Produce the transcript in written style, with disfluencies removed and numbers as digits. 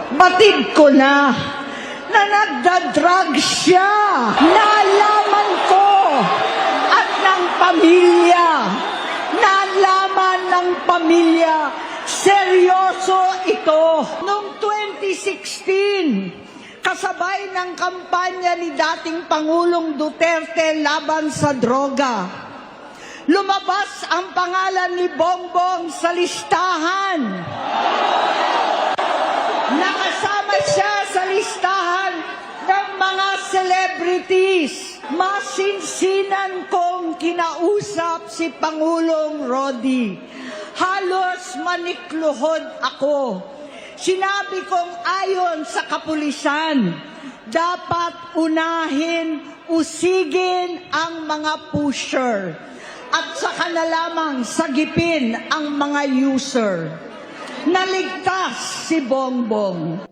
Batid ko na nagda-drug siya. Nalaman ko at ng pamilya. Nalaman ng pamilya. Seryoso ito. Noong 2016, kasabay ng kampanya ni dating Pangulong Duterte laban sa droga, lumabas ang pangalan ni Bongbong sa listahan. Nakasama siya sa listahan ng mga celebrities. Masinsinan kong kinausap si Pangulong Rodi. Halos manikluhod ako. Sinabi kong ayon sa kapulisan, dapat unahin, usigin ang mga pusher at saka na lamang sagipin ang mga user. Naligtas si Bongbong.